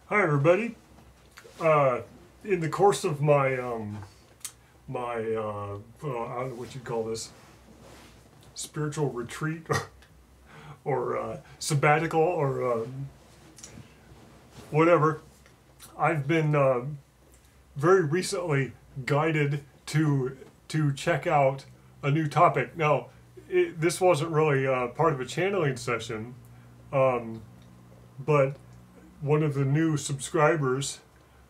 Hi everybody. In the course of my I don't know what you'd call this, spiritual retreat or sabbatical or whatever, I've been very recently guided to check out a new topic. Now, this wasn't really part of a channeling session, but one of the new subscribers,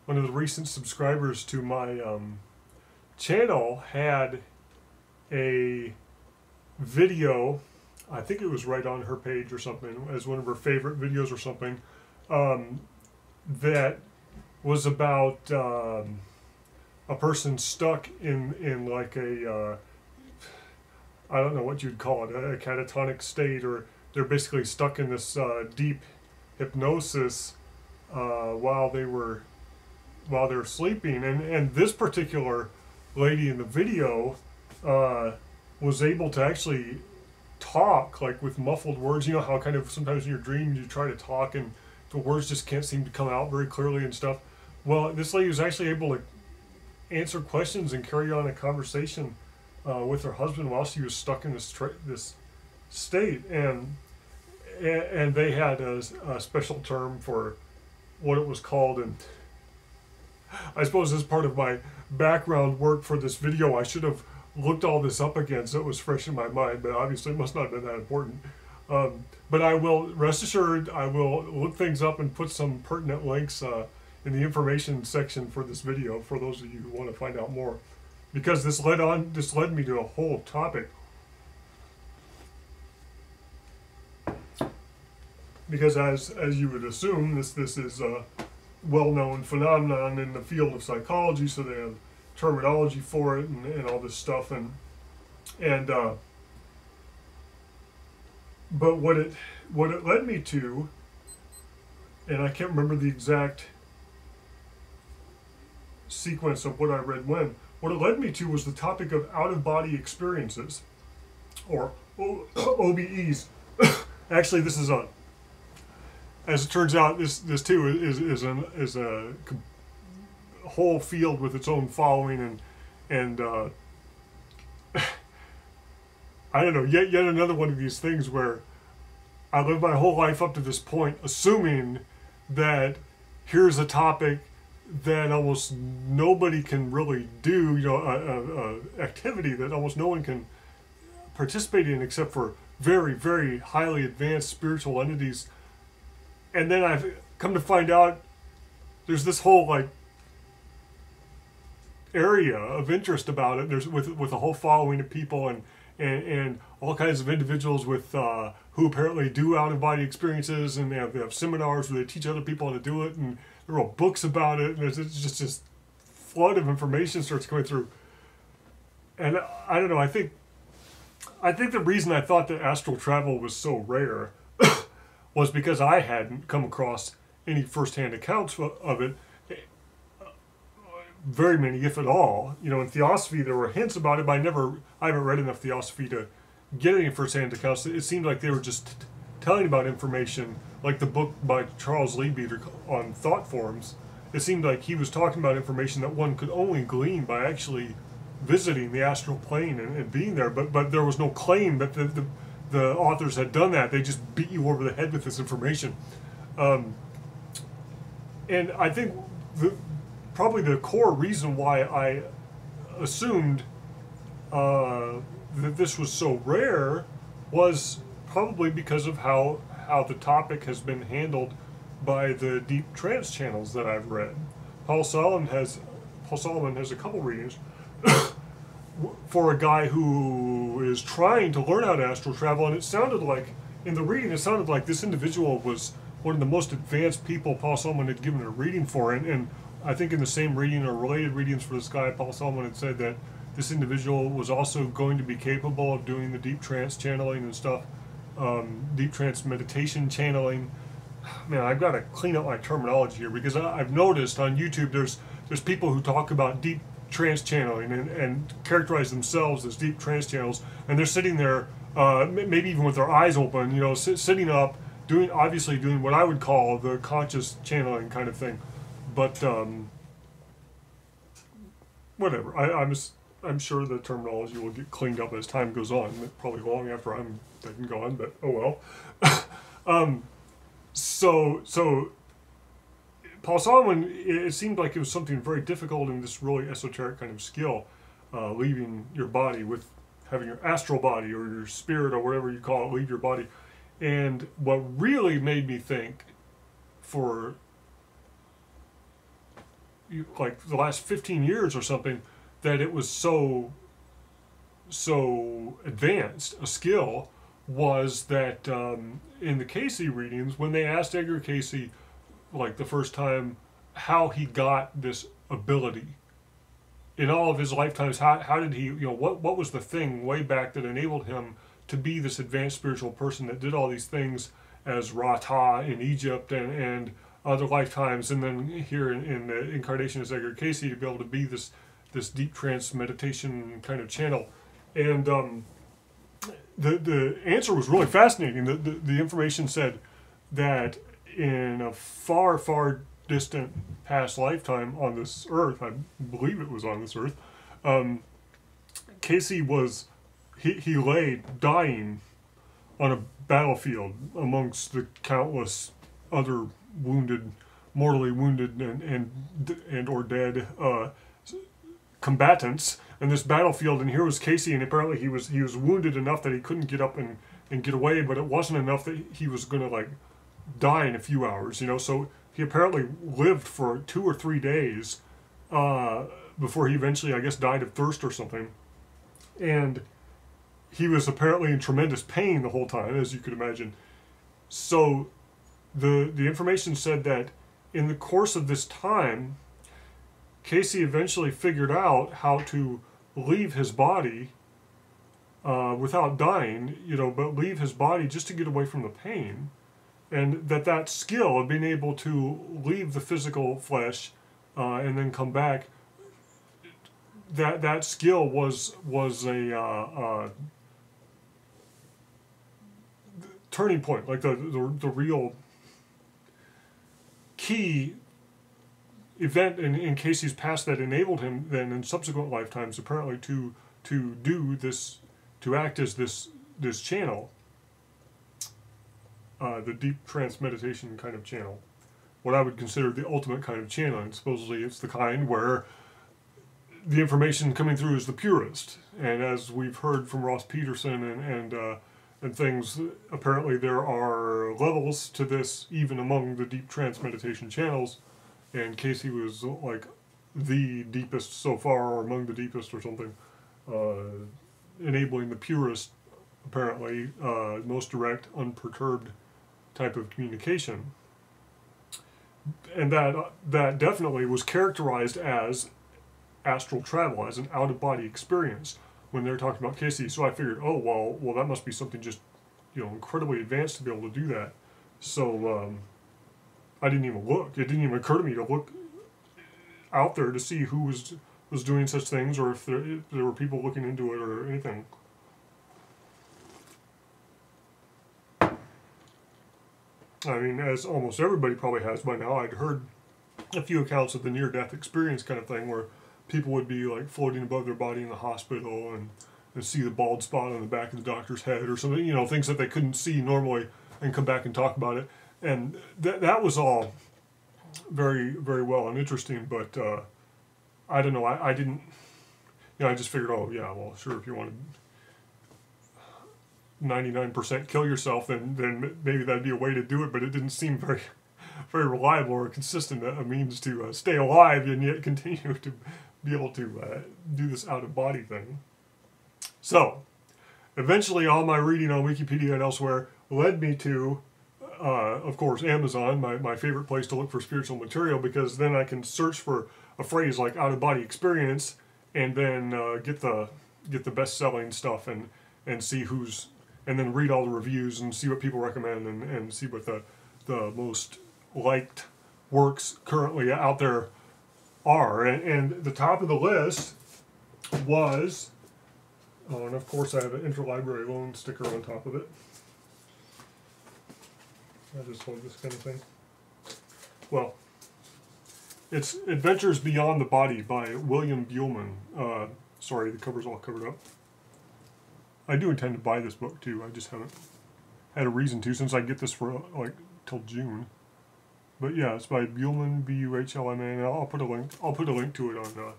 one of the recent subscribers to my channel had a video, I think it was right on her page or something, as one of her favorite videos or something, that was about a person stuck in like a, I don't know what you'd call it, a catatonic state, or they're basically stuck in this deep hypnosis while they were sleeping, and this particular lady in the video was able to actually talk, like with muffled words. You know how kind of sometimes in your dream you try to talk and the words just can't seem to come out very clearly and stuff. Well, this lady was actually able to answer questions and carry on a conversation with her husband while she was stuck in this state, and they had a special term for what it was called. And I suppose as part of my background work for this video, I should have looked all this up again so it was fresh in my mind, but obviously it must not have been that important. But I will, rest assured, I will look things up and put some pertinent links in the information section for this video for those of you who want to find out more, because this led me to a whole topic. Because as you would assume, this is a well-known phenomenon in the field of psychology, so they have terminology for it and all this stuff, but what it led me to, and I can't remember the exact sequence of what I read when. What it led me to was the topic of out-of-body experiences, or OBEs. Actually, this is a, as it turns out, this too is a whole field with its own following, and I don't know, yet another one of these things where I lived my whole life up to this point assuming that here's a topic that almost nobody can really do, you know, a activity that almost no one can participate in except for very, very highly advanced spiritual entities. And then I've come to find out there's this whole like area of interest about it. There's with a whole following of people and all kinds of individuals with who apparently do out-of-body experiences, and they have seminars where they teach other people how to do it, and there are books about it, and there's just this flood of information starts coming through. And I don't know, I think the reason I thought that astral travel was so rare was because I hadn't come across any first-hand accounts of it, very many, if at all. You know, in Theosophy there were hints about it, but I haven't read enough Theosophy to get any first-hand accounts. It seemed like they were just telling about information, like the book by Charles Leabeater on thought forms. It seemed like he was talking about information that one could only glean by actually visiting the astral plane and being there, but there was no claim that the authors had done that. They just beat you over the head with this information. And I think probably the core reason why I assumed that this was so rare was probably because of how the topic has been handled by the deep trance channels that I've read. Paul Solomon has a couple readings for a guy who is trying to learn how to astral travel, and it sounded like, in the reading, it sounded like this individual was one of the most advanced people Paul Solomon had given a reading for, and I think in the same reading or related readings for this guy, Paul Solomon had said that this individual was also going to be capable of doing the deep trance channeling and stuff, deep trance meditation channeling. Man, I've got to clean up my terminology here, because I've noticed on YouTube there's people who talk about deep trance channeling and characterize themselves as deep trance channels, and they're sitting there maybe even with their eyes open, you know, sitting up obviously doing what I would call the conscious channeling kind of thing, but whatever. I'm sure the terminology will get cleaned up as time goes on, probably long after I'm dead and gone, but oh well. So Paul Solomon, it seemed like it was something very difficult in this really esoteric kind of skill, leaving your body, with having your astral body or your spirit or whatever you call it leave your body. And what really made me think for like the last 15 years or something, that it was so advanced a skill, was that in the Casey readings, when they asked Edgar Casey, like the first time, how he got this ability in all of his lifetimes, how did he, what was the thing way back that enabled him to be this advanced spiritual person that did all these things as Ra-Ta in Egypt and other lifetimes, and then here in the incarnation as Edgar Casey, to be able to be this deep trance meditation kind of channel. And the answer was really fascinating. The information said that in a far, far distant past lifetime on this earth, I believe it was on this earth, Casey he lay dying on a battlefield amongst the countless other mortally wounded and or dead combatants in this battlefield. And here was Casey, and apparently he was wounded enough that he couldn't get up and get away, but it wasn't enough that he was going to like die in a few hours, so he apparently lived for 2 or 3 days before he eventually, I guess, died of thirst or something. And he was apparently in tremendous pain the whole time, as you could imagine. So the information said that in the course of this time, Casey eventually figured out how to leave his body without dying, but leave his body just to get away from the pain. And that skill of being able to leave the physical flesh and then come back, that skill was a turning point, like the real key event in Casey's past that enabled him then in subsequent lifetimes apparently to do this, to act as this channel, the deep trance meditation kind of channel, what I would consider the ultimate kind of channeling. Supposedly it's the kind where the information coming through is the purest, and as we've heard from Ross Peterson and things, apparently there are levels to this even among the deep trance meditation channels, and Casey was like the deepest so far, or among the deepest or something, enabling the purest, apparently, most direct, unperturbed type of communication. And that definitely was characterized as astral travel, as an out-of-body experience when they're talking about Casey. So I figured, oh, well, that must be something just, incredibly advanced to be able to do that. So I didn't even look. It didn't even occur to me to look out there to see who was doing such things, or if there were people looking into it or anything. I mean, as almost everybody probably has by now, I'd heard a few accounts of the near-death experience kind of thing, where people would be like floating above their body in the hospital and see the bald spot on the back of the doctor's head or something, things that they couldn't see normally, and come back and talk about it. And that was all very, very well and interesting, but I don't know, I didn't, I just figured, oh yeah, well sure, if you want to 99% kill yourself, then maybe that'd be a way to do it, but it didn't seem very, very reliable or consistent a means to stay alive and yet continue to be able to do this out-of-body thing. So, eventually all my reading on Wikipedia and elsewhere led me to, of course, Amazon, my favorite place to look for spiritual material, because then I can search for a phrase like out-of-body experience, and then get the best-selling stuff and see who's, and then read all the reviews and see what people recommend, and see what the most liked works currently out there are. And the top of the list was, and of course I have an interlibrary loan sticker on top of it. I just love this kind of thing. Well, it's Adventures Beyond the Body by William Buhlman. Sorry, the cover's all covered up. I do intend to buy this book too. I just haven't had a reason to, since I get this for like till June. But yeah, it's by Buhlman, B-U-H-L-M-A-N. I'll put a link. I'll put a link to it on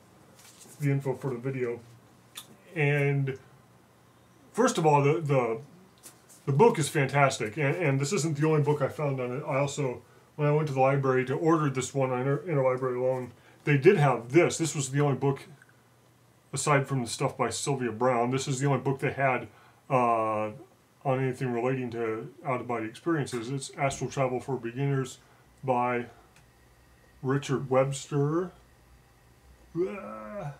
the info for the video. And first of all, the book is fantastic, and this isn't the only book I found on it. I also, when I went to the library to order this one on Interlibrary Loan, they did have this. This was the only book, aside from the stuff by Sylvia Browne, this is the only book they had on anything relating to out-of-body experiences. It's Astral Travel for Beginners by Richard Webster. Get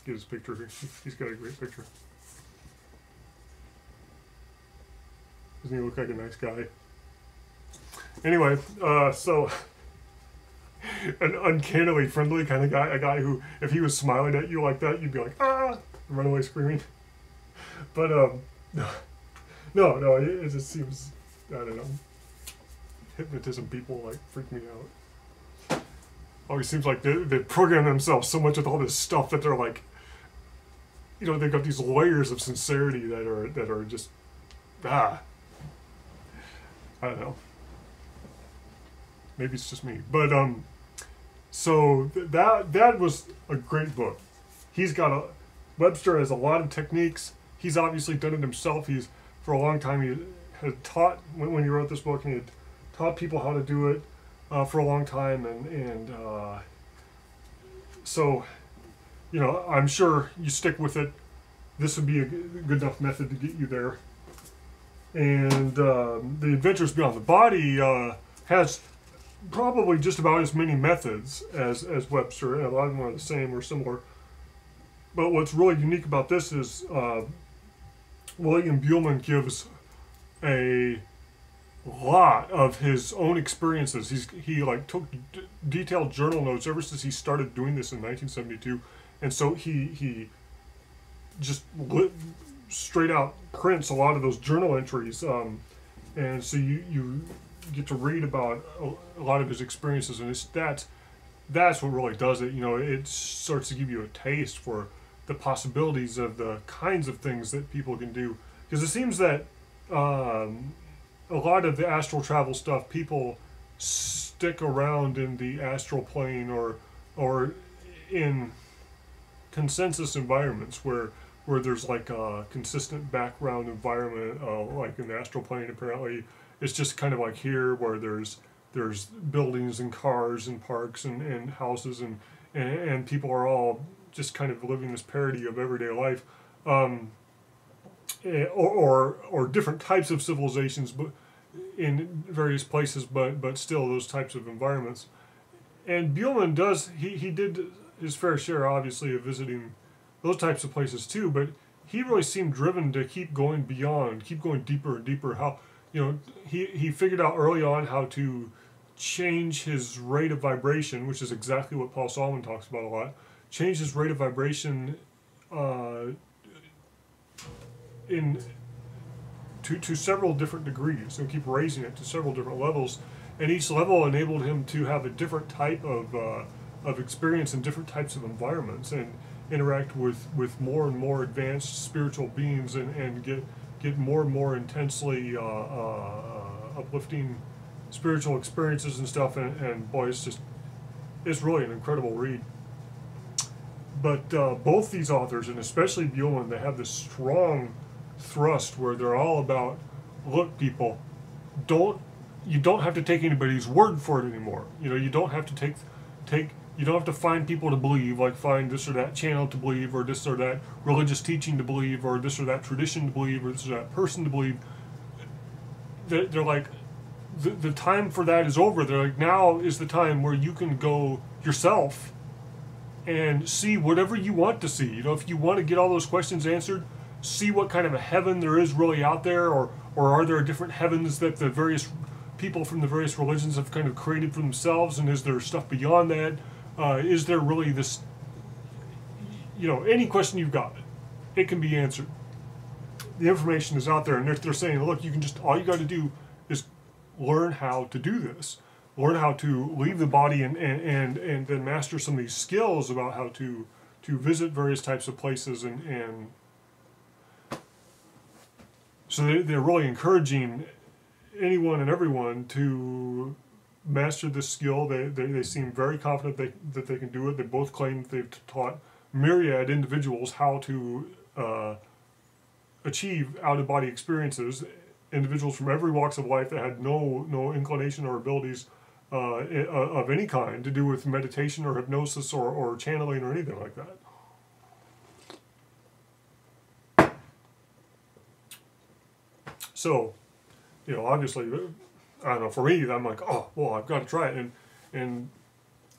his picture here. He's got a great picture. Doesn't he look like a nice guy? Anyway, so an uncannily friendly kind of guy, a guy who, if he was smiling at you like that, you'd be like, ah, and run away screaming. But no, it just seems, I don't know, hypnotism people like freak me out. Always seems like they program themselves so much with all this stuff that they're like, you know, they've got these layers of sincerity that are just, I don't know. Maybe it's just me, but so that was a great book. Webster has a lot of techniques. He's obviously done it himself. He's, for a long time, he had taught, when he wrote this book, and he had taught people how to do it for a long time, and so, you know, I'm sure you stick with it, this would be a good enough method to get you there. And the Adventures Beyond the Body has probably just about as many methods as Webster, and a lot of them are the same or similar. But what's really unique about this is William Buhlman gives a lot of his own experiences. He like took detailed journal notes ever since he started doing this in 1972, and so he just straight out prints a lot of those journal entries, and so you get to read about a lot of his experiences, and that's what really does it. You know, it starts to give you a taste for the possibilities of the kinds of things that people can do, because it seems that a lot of the astral travel stuff, people stick around in the astral plane or in consensus environments where there's like a consistent background environment, like in the astral plane. Apparently it's just kind of like here, where there's buildings and cars and parks and houses and people are all just kind of living this parody of everyday life, or different types of civilizations, but in various places, but still those types of environments. And Buhlman he did his fair share, obviously, of visiting those types of places too, but he really seemed driven to keep going beyond, keep going deeper and deeper. How, you know, he figured out early on how to change his rate of vibration, which is exactly what Paul Solomon talks about a lot. Change his rate of vibration to several different degrees, and keep raising it to several different levels, and each level enabled him to have a different type of experience in different types of environments, and interact with more and more advanced spiritual beings, and get more and more intensely uplifting spiritual experiences and stuff, and boy, it's really an incredible read. But both these authors, and especially Buhlman, they have this strong thrust where they're all about, look, people, you don't have to take anybody's word for it anymore. You know, you don't have to you don't have to find people to believe, like find this or that channel to believe, or this or that religious teaching to believe, or this or that tradition to believe, or this or that person to believe. They're like, the time for that is over. They're like, now is the time where you can go yourself and see whatever you want to see. You know, if you want to get all those questions answered, see what kind of a heaven there is really out there, or are there different heavens that the various people from the various religions have kind of created for themselves, and is there stuff beyond that? Is there really this, you know, any question you've got, it can be answered. the information is out there, and they're saying, look, you can just, all you got to do is learn how to do this, learn how to leave the body, and then master some of these skills about how to visit various types of places, and so they're really encouraging anyone and everyone to master this skill. They seem very confident that they can do it. They both claim that they've taught myriad individuals how to achieve out-of-body experiences, individuals from every walks of life that had no inclination or abilities of any kind to do with meditation or hypnosis or channeling or anything like that. So, you know, obviously, I don't know, for me, I'm like, oh, well, I've got to try it. And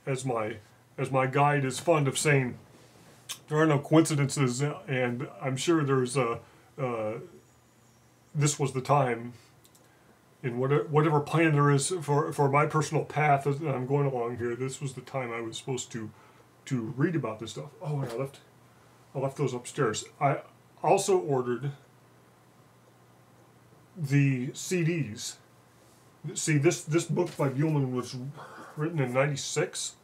as my guide is fond of saying, there are no coincidences, and I'm sure there's this was the time, in whatever plan there is for my personal path that I'm going along here, this was the time I was supposed to read about this stuff. Oh, and I left those upstairs. I also ordered the CDs. See, this book by Buhlman was written in '96,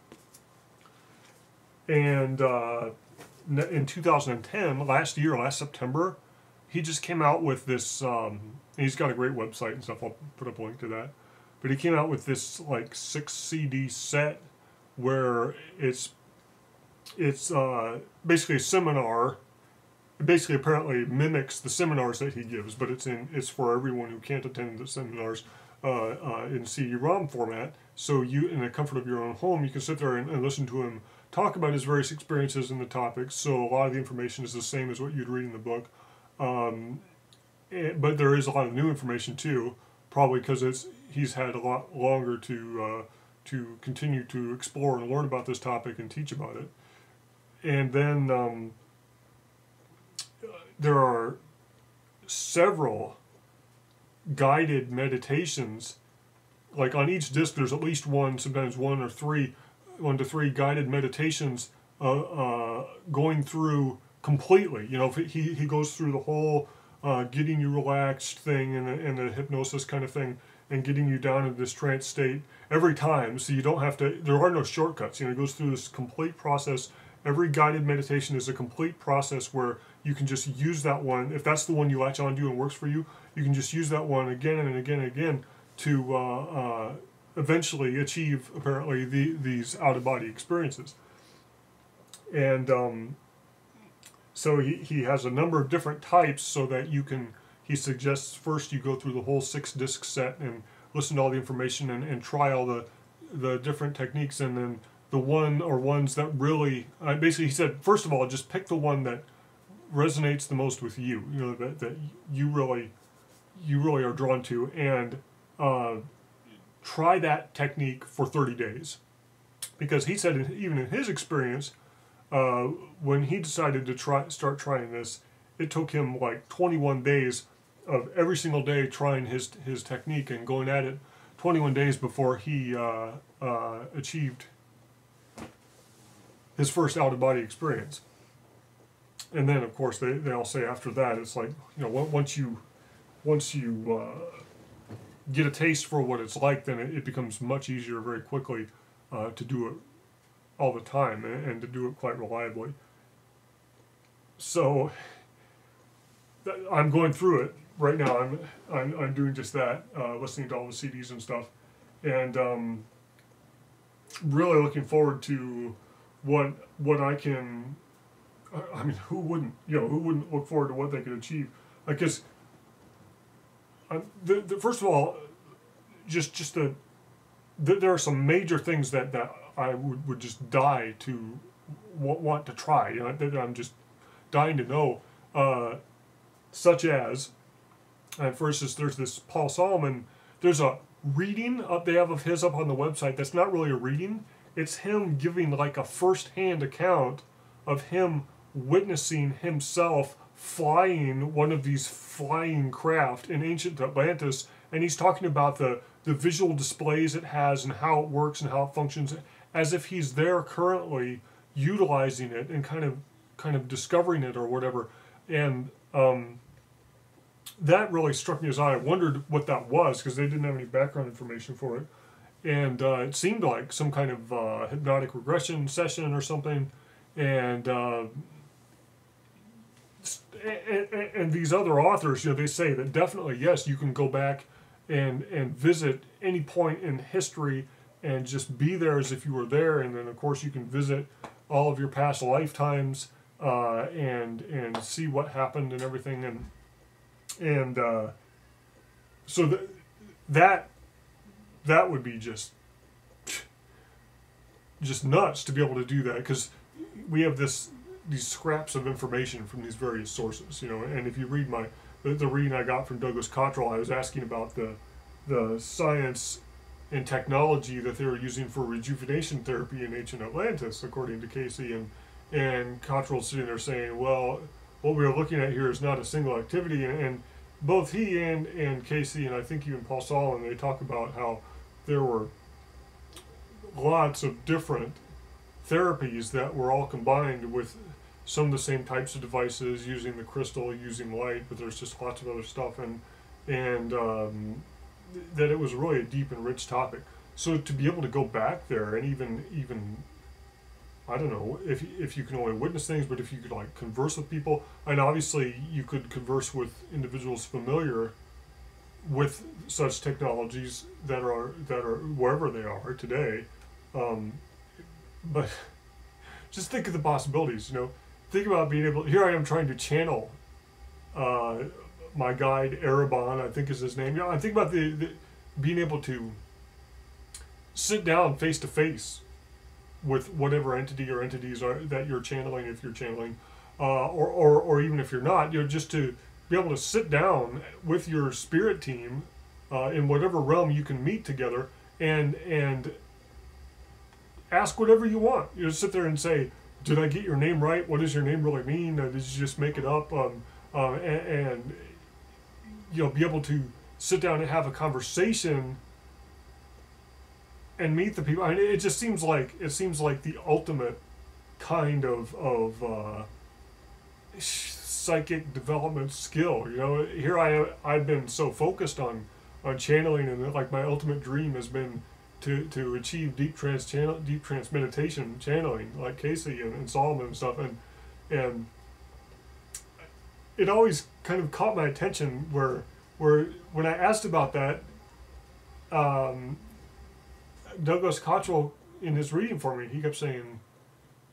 and in 2010, last September, he just came out with this. He's got a great website and stuff. I'll put up a link to that. But he came out with this like 6 CD set where it's basically a seminar. It basically apparently mimics the seminars that he gives, but it's for everyone who can't attend the seminars in CD-ROM format. So you, in the comfort of your own home, you can sit there and listen to him talk about his various experiences and the topics. So a lot of the information is the same as what you'd read in the book. But there is a lot of new information too, probably because he's had a lot longer to continue to explore and learn about this topic and teach about it. And then there are several guided meditations. Like on each disc, there's at least one, sometimes 1 to 3 guided meditations going through completely. You know, he goes through the whole getting you relaxed thing and the hypnosis kind of thing, and getting you down into this trance state every time, so you don't have to, there are no shortcuts. You know, it goes through this complete process. Every guided meditation is a complete process where you can just use that one. If that's the one you latch onto and works for you, you can just use that one again and again and again to eventually achieve, apparently, these out-of-body experiences. And so he has a number of different types so that you can, he suggests first you go through the whole 6-disc set and listen to all the information and try all the different techniques, and then the one or ones that really, basically he said, first of all, just pick the one that resonates the most with you, you know, that you really are drawn to, and try that technique for 30 days. Because he said, even in his experience, when he decided to start trying this, it took him like 21 days of every single day trying his technique and going at it, 21 days before he achieved his first out-of-body experience. And then, of course, they all say after that, it's like, you know, once you get a taste for what it's like, then it becomes much easier very quickly to do it all the time and to do it quite reliably. So I'm going through it right now. I'm doing just that, listening to all the CDs and stuff, and really looking forward to what I can. I mean, who wouldn't look forward to what they could achieve? Because first of all, just there are some major things that I would just die to want to try. You know, that I'm just dying to know, such as, first there's this Paul Solomon. There's a reading they have of his up on the website. That's not really a reading. It's him giving like a first-hand account of him witnessing himself flying one of these flying craft in ancient Atlantis, and he's talking about the visual displays it has and how it works and how it functions, as if he's there currently utilizing it and kind of discovering it or whatever. And that really struck me as odd. I wondered what that was because they didn't have any background information for it. And it seemed like some kind of hypnotic regression session or something. And, and these other authors, they say that definitely, yes, you can go back and visit any point in history and just be there as if you were there. And then, of course, you can visit all of your past lifetimes and see what happened and everything. And so that would be just nuts to be able to do that, because we have these scraps of information from these various sources, and if you read the reading I got from Douglas Cottrell, I was asking about the science and technology that they were using for rejuvenation therapy in ancient Atlantis, according to Casey, and Cottrell's sitting there saying, well, what we are looking at here is not a single activity, and both he and Casey, and I think even Paul Solomon, they talk about how there were lots of different therapies that were all combined with some of the same types of devices, using the crystal, using light, but there's just lots of other stuff, and that it was really a deep and rich topic. So to be able to go back there and even I don't know if you can only witness things, but if you could like converse with people, and obviously you could converse with individuals familiar with such technologies that are wherever they are today, but just think of the possibilities. Think about being able. Here I am trying to channel my guide Erebon, I think is his name. I think about the being able to sit down face to face with whatever entity or entities are that you're channeling, if you're channeling, or even if you're not, just to be able to sit down with your spirit team in whatever realm you can meet together and ask whatever you want. Sit there and say, did I get your name right? What does your name really mean? Did you just make it up? And be able to sit down and have a conversation and meet the people. I mean, it just seems like the ultimate kind of psychic development skill. Here I've been so focused on channeling, and like my ultimate dream has been to achieve deep trance meditation channeling, like Casey and Solomon and stuff, and it always kind of caught my attention where when I asked about that, Douglas Cottrell, in his reading for me, he kept saying,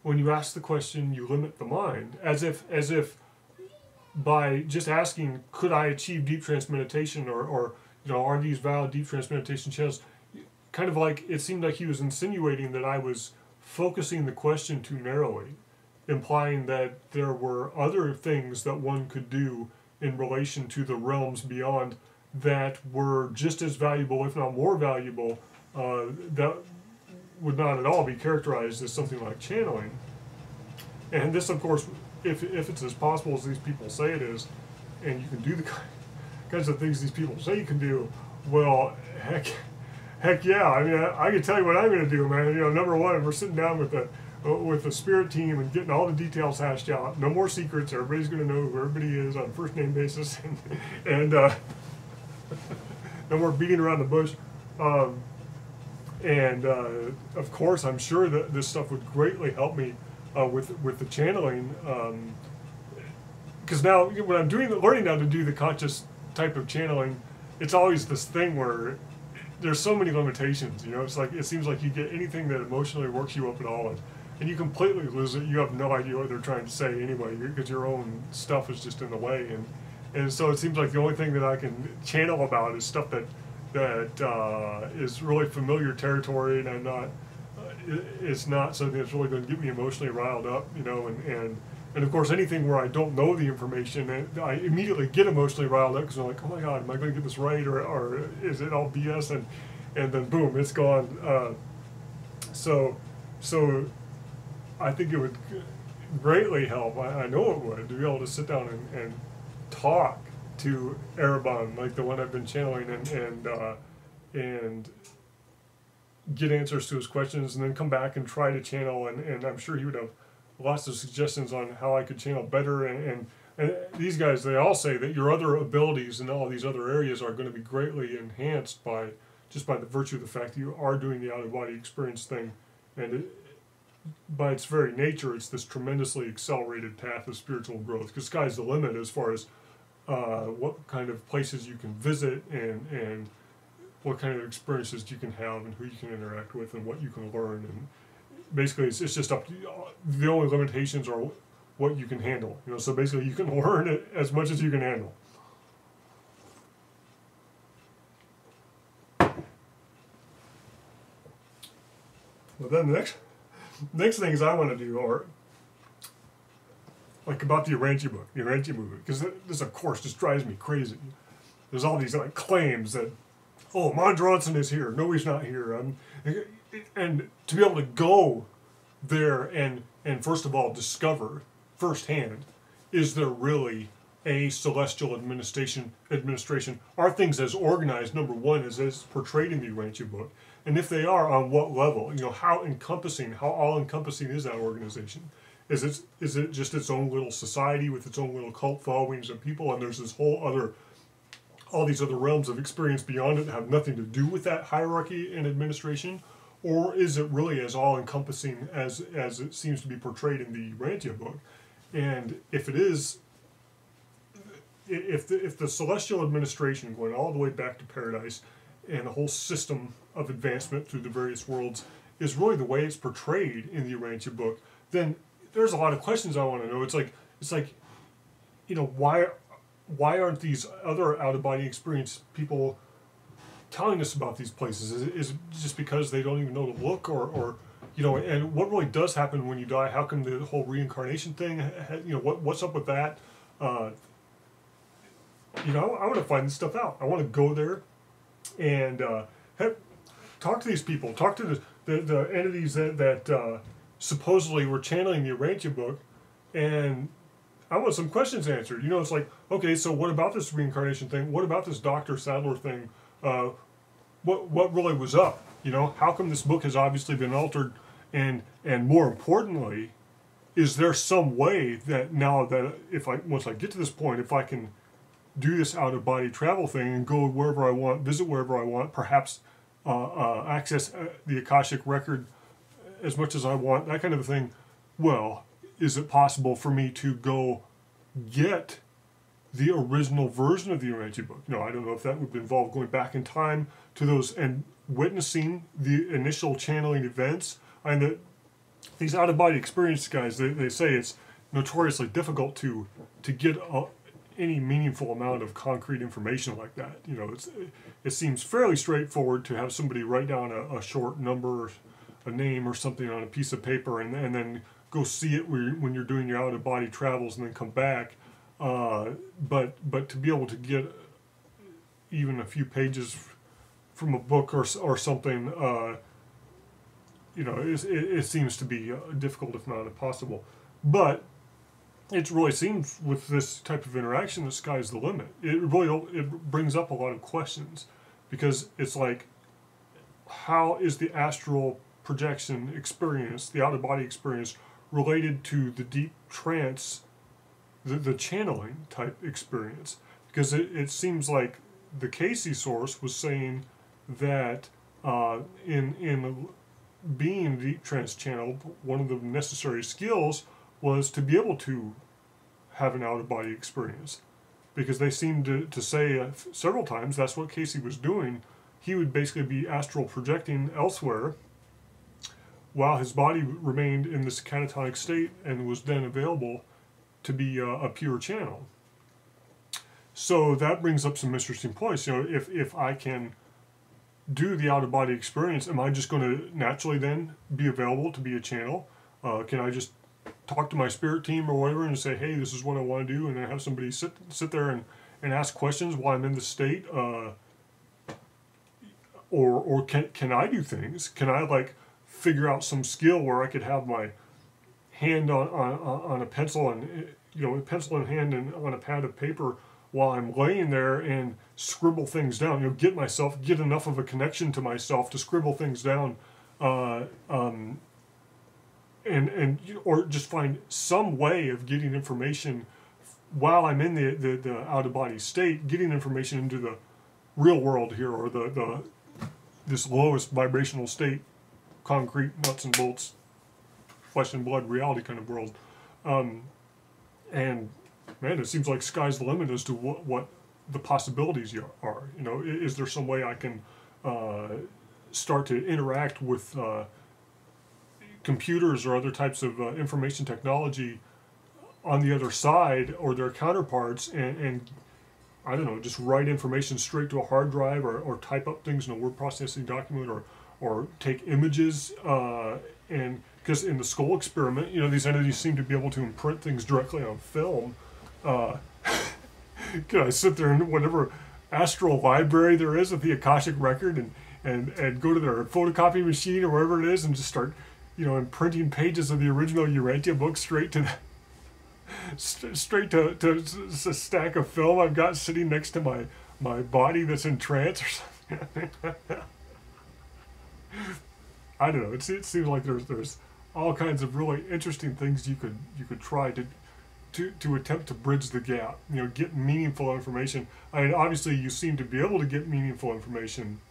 when you ask the question, you limit the mind, as if by just asking, could I achieve deep trance meditation, or are these valid deep trance meditation channels, kind of like it seemed like he was insinuating that I was focusing the question too narrowly, implying that there were other things that one could do in relation to the realms beyond that were just as valuable, if not more valuable, that would not at all be characterized as something like channeling. And this, of course, if it's as possible as these people say it is, and you can do the kinds of things these people say you can do, well, heck yeah. I mean, I can tell you what I'm going to do, man. Number one, we're sitting down with the spirit team and getting all the details hashed out. No more secrets. Everybody's going to know who everybody is on a first name basis, and no more beating around the bush. And of course, I'm sure that this stuff would greatly help me with the channeling. Because now, when I'm learning now to do the conscious type of channeling, it's always this thing where there's so many limitations. It's like it seems like you get anything that emotionally works you up at all, and you completely lose it. You have no idea what they're trying to say anyway, because your own stuff is just in the way, and so it seems like the only thing that I can channel about is stuff that is really familiar territory, and I'm not. It's not something that's really going to get me emotionally riled up, and of course anything where I don't know the information, I immediately get emotionally riled up because I'm like, oh my God, am I going to get this right, or is it all BS? And then boom, it's gone. So I think it would greatly help. I know it would, to be able to sit down and talk to Erebon, like the one I've been channeling, and get answers to his questions, and then come back and try to channel, and I'm sure he would have lots of suggestions on how I could channel better, and And these guys, they all say that your other abilities in all these other areas are going to be greatly enhanced by just by the virtue of the fact that you are doing the out-of-body experience thing. And by its very nature, it's this tremendously accelerated path of spiritual growth. Because sky's the limit as far as what kind of places you can visit and what kind of experiences you can have and who you can interact with and what you can learn. And basically, it's just up to you. The only limitations are what you can handle. You know, so basically, you can learn it as much as you can handle. But then the next things I want to do are like about the Urantia book, the Urantia movement, because this, of course, just drives me crazy. There's all these like claims that, oh, Mondronson is here, no, he's not here, and to be able to go there and first of all discover firsthand, is there really a celestial administration? Are things as organized, number one, as portrayed in the Urantia book? And if they are, on what level? You know, how all-encompassing is that organization? Is it just its own little society with its own little cult followings of people, and there's this whole other, all these other realms of experience beyond it that have nothing to do with that hierarchy and administration? Or is it really as all-encompassing as it seems to be portrayed in the Urantia book? And if it is, if the celestial administration, going all the way back to paradise, and the whole system of advancement through the various worlds is really the way it's portrayed in the Urantia book, then there's a lot of questions I want to know. It's like, you know, why aren't these other out-of-body experience people telling us about these places? Is it just because they don't even know to look, or you know, and what really does happen when you die? How come the whole reincarnation thing, you know, what's up with that? You know, I want to find this stuff out. I want to go there and talk to these people, talk to the entities that supposedly were channeling the Urantia book, and I want some questions answered. You know, it's like, okay, so what about this reincarnation thing? What about this Dr. Sadler thing? What really was up? You know, how come this book has obviously been altered? And more importantly, is there some way that now that once I get to this point, if I can do this out-of-body travel thing and go wherever I want, visit wherever I want, perhaps access the Akashic record as much as I want, that kind of a thing, well, is it possible for me to go get the original version of the Urantia book? No, I don't know if that would involve going back in time to those and witnessing the initial channeling events. And these out-of-body experience guys, they say it's notoriously difficult to get any meaningful amount of concrete information like that. You know, it seems fairly straightforward to have somebody write down a short number, a name or something on a piece of paper, and then go see it when you're doing your out-of-body travels and then come back. But to be able to get even a few pages from a book or something, you know, it seems to be difficult, if not impossible. But it really seems with this type of interaction, the sky's the limit. It brings up a lot of questions, because it's like, how is the astral projection experience, the out-of-body experience, related to the deep trance, the channeling type experience? Because it seems like the Casey source was saying that in being deep trance channeled, one of the necessary skills was to be able to have an out-of-body experience, because they seemed to say several times that's what Casey was doing. He would basically be astral projecting elsewhere while his body remained in this catatonic state and was then available to be a pure channel. So that brings up some interesting points. You know, if I can do the out-of-body experience, am I just going to naturally then be available to be a channel? Can I just talk to my spirit team or whatever and say, hey, this is what I want to do, and then have somebody sit there and ask questions while I'm in the state? Or can I do things? Can I like figure out some skill where I could have my hand on a pencil, and you know, a pencil in hand and on a pad of paper while I'm laying there and scribble things down? You know, get enough of a connection to myself to scribble things down, or just find some way of getting information while I'm in the out-of-body state, getting information into the real world here, or this lowest vibrational state, concrete, nuts and bolts, flesh and blood reality kind of world. And man, it seems like sky's the limit as to what the possibilities are. You know, is there some way I can start to interact with computers or other types of information technology on the other side, or their counterparts, and I don't know, just write information straight to a hard drive, or type up things in a word processing document, or take images, and because in the skull experiment, you know, these entities seem to be able to imprint things directly on film. Can I sit there in whatever astral library there is with the Akashic record, and go to their photocopy machine or wherever it is, and just start, you know, imprinting pages of the original Urantia book straight to a stack of film I've got sitting next to my body that's in trance or something. I don't know. It seems like there's all kinds of really interesting things you could try to attempt to bridge the gap. You know, get meaningful information. I mean, obviously you seem to be able to get meaningful information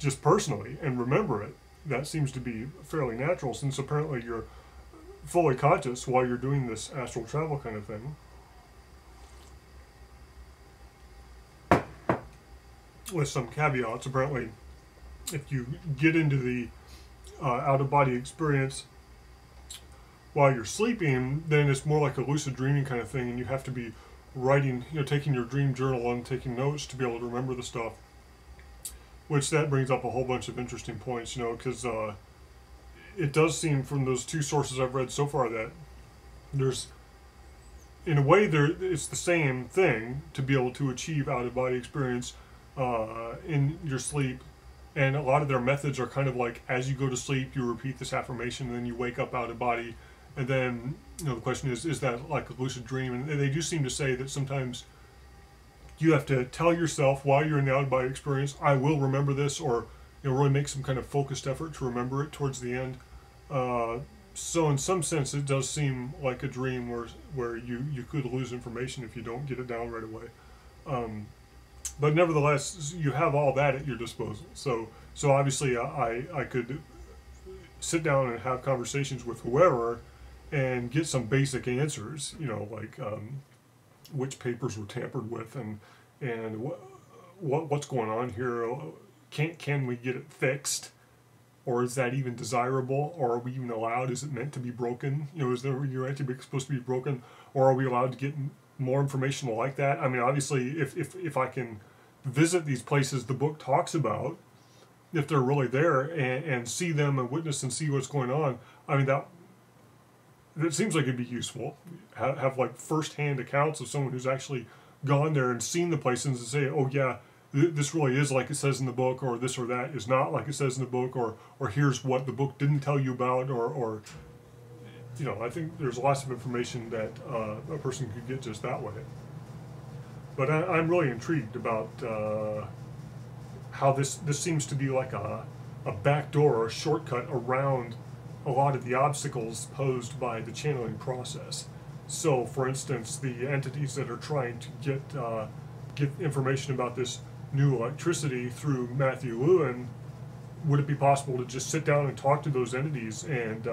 just personally and remember it. That seems to be fairly natural, since apparently you're fully conscious while you're doing this astral travel kind of thing. With some caveats, apparently, if you get into the out-of-body experience while you're sleeping, then it's more like a lucid dreaming kind of thing, and you have to be writing, you know, taking your dream journal and taking notes to be able to remember the stuff. Which that brings up a whole bunch of interesting points, you know, because it does seem from those two sources I've read so far that there's, in a way, it's the same thing to be able to achieve out-of-body experience in your sleep, and a lot of their methods are kind of like, as you go to sleep, you repeat this affirmation, and then you wake up out-of-body, and then, you know, the question is that like a lucid dream? And they do seem to say that sometimes you have to tell yourself while you're in the out-of-body experience, I will remember this, or, you know, really make some kind of focused effort to remember it towards the end. So in some sense, it does seem like a dream where you could lose information if you don't get it down right away. But nevertheless, you have all that at your disposal. So obviously, I could sit down and have conversations with whoever and get some basic answers. You know, like which papers were tampered with, and what's going on here. Can we get it fixed? Or is that even desirable? Or are we even allowed? Is it meant to be broken? You know, is there Urantia supposed to be broken? Or are we allowed to get more information like that? I mean, obviously, if I can visit these places the book talks about, if they're really there, and see them and witness and see what's going on, I mean, that seems like it'd be useful. Have like first-hand accounts of someone who's actually gone there and seen the places and say, oh yeah, this really is like it says in the book, or this or that is not like it says in the book, or here's what the book didn't tell you about, or you know, I think there's lots of information that a person could get just that way. But I'm really intrigued about how this seems to be like a backdoor or a shortcut around a lot of the obstacles posed by the channeling process. So, for instance, the entities that are trying to get information about this new electricity through Matthew Lewin, would it be possible to just sit down and talk to those entities and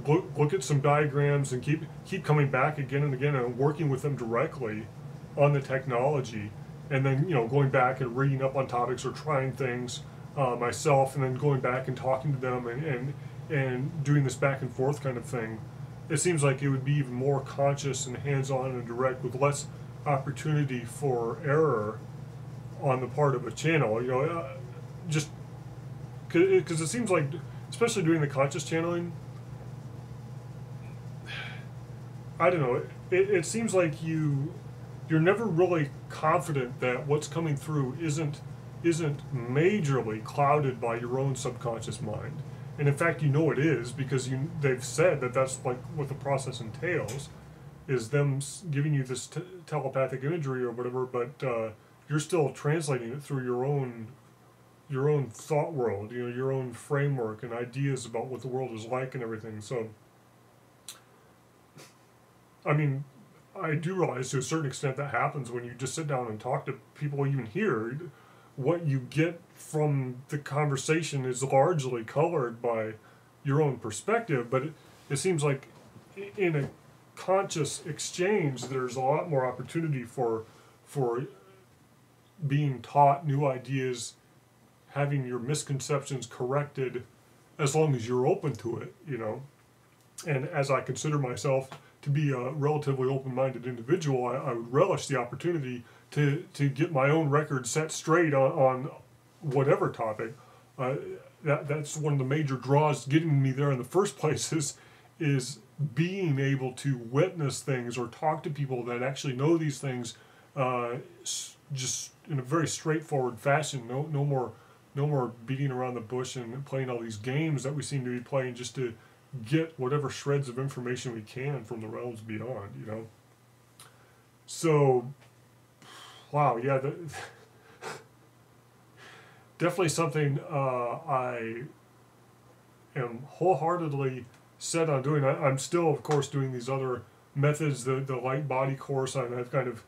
look at some diagrams and keep coming back again and again and working with them directly on the technology, and then, you know, going back and reading up on topics or trying things myself, and then going back and talking to them and doing this back and forth kind of thing. It seems like it would be even more conscious and hands-on and direct, with less opportunity for error on the part of a channel. You know, just because it seems like, especially doing the conscious channeling, I don't know, it seems like you're never really confident that what's coming through isn't majorly clouded by your own subconscious mind. And in fact, you know it is, because they've said that that's like what the process entails, is them giving you this telepathic imagery or whatever, but you're still translating it through your own thought world, you know, your own framework and ideas about what the world is like and everything. So I mean, I do realize to a certain extent that happens when you just sit down and talk to people, even here. What you get from the conversation is largely colored by your own perspective, but it seems like in a conscious exchange, there's a lot more opportunity for being taught new ideas, having your misconceptions corrected, as long as you're open to it, you know. And as I consider myself to be a relatively open-minded individual, I would relish the opportunity to get my own record set straight on whatever topic. That's one of the major draws getting me there in the first place is being able to witness things or talk to people that actually know these things, just in a very straightforward fashion. No more beating around the bush and playing all these games that we seem to be playing just to get whatever shreds of information we can from the realms beyond, you know. So, wow, yeah, definitely something I am wholeheartedly set on doing. I'm still, of course, doing these other methods, the light body course, and I've kind of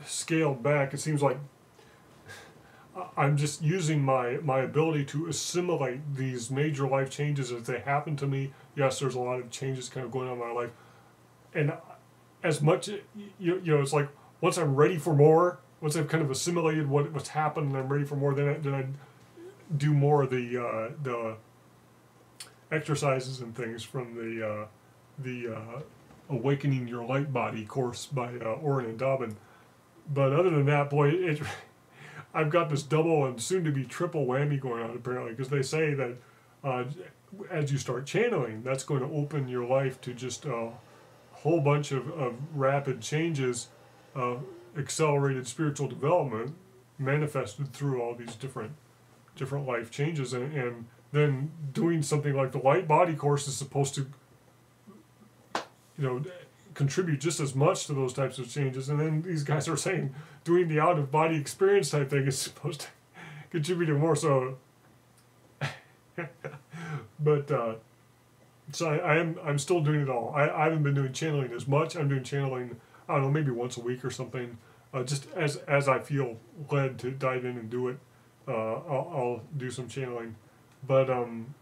scaled back. It seems like I'm just using my ability to assimilate these major life changes as they happen to me. Yes, there's a lot of changes kind of going on in my life. And as much, you know, it's like once I'm ready for more, once I've kind of assimilated what's happened and I'm ready for more, then I do more of the exercises and things from the Awakening Your Light Body course by Orrin and Dobbin. But other than that, boy, I've got this double and soon to be triple whammy going on apparently, because they say that as you start channeling, that's going to open your life to just a whole bunch of rapid changes, accelerated spiritual development manifested through all these different life changes, and then doing something like the light body course is supposed to, you know, contribute just as much to those types of changes. And then these guys are saying doing the out of body experience type thing is supposed to contribute more. So, but so I'm still doing it all. I haven't been doing channeling as much. I'm doing channeling, I don't know, maybe once a week or something. Just as I feel led to dive in and do it, I'll do some channeling. But I'm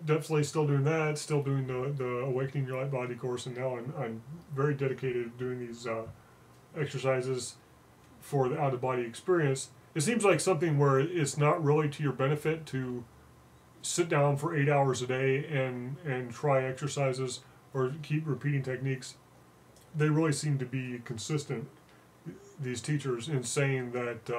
definitely still doing that, still doing the Awakening Your Light Body course, and now I'm very dedicated to doing these exercises for the out-of-body experience. It seems like something where it's not really to your benefit to sit down for 8 hours a day and try exercises or keep repeating techniques. They really seem to be consistent, these teachers, in saying that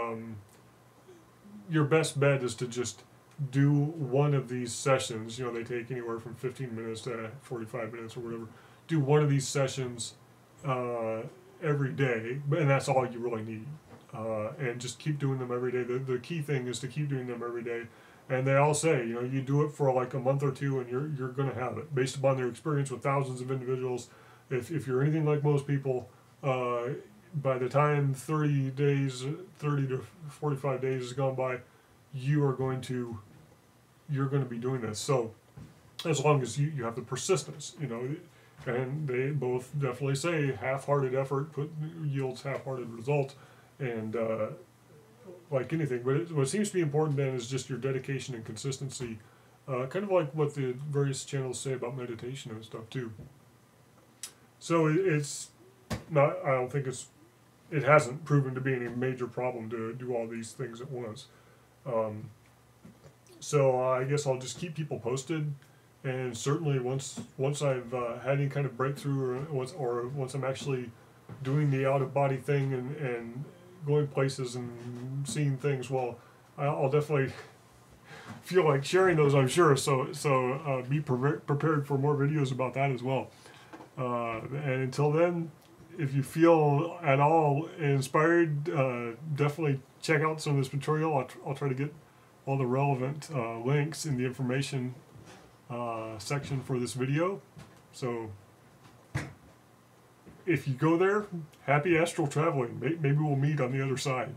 your best bet is to just do one of these sessions. You know, they take anywhere from 15 minutes to 45 minutes or whatever. Do one of these sessions every day, and that's all you really need. And just keep doing them every day. The key thing is to keep doing them every day. And they all say, you know, you do it for like a month or two, and you're going to have it, based upon their experience with thousands of individuals. If you're anything like most people, by the time 30 to 45 days has gone by, you're going to be doing this. So as long as you have the persistence, you know, and they both definitely say half-hearted effort yields half-hearted results, and like anything. But what seems to be important then is just your dedication and consistency, kind of like what the various channels say about meditation and stuff too. So it's not, I don't think it hasn't proven to be any major problem to do all these things at once. So I guess I'll just keep people posted, and certainly once I've had any kind of breakthrough, or once I'm actually doing the out-of-body thing and going places and seeing things, well, I'll definitely feel like sharing those, I'm sure. So be prepared for more videos about that as well. And until then, if you feel at all inspired, definitely check out some of this material. I'll try to get all the relevant links in the information section for this video. So if you go there, happy astral traveling. Maybe we'll meet on the other side.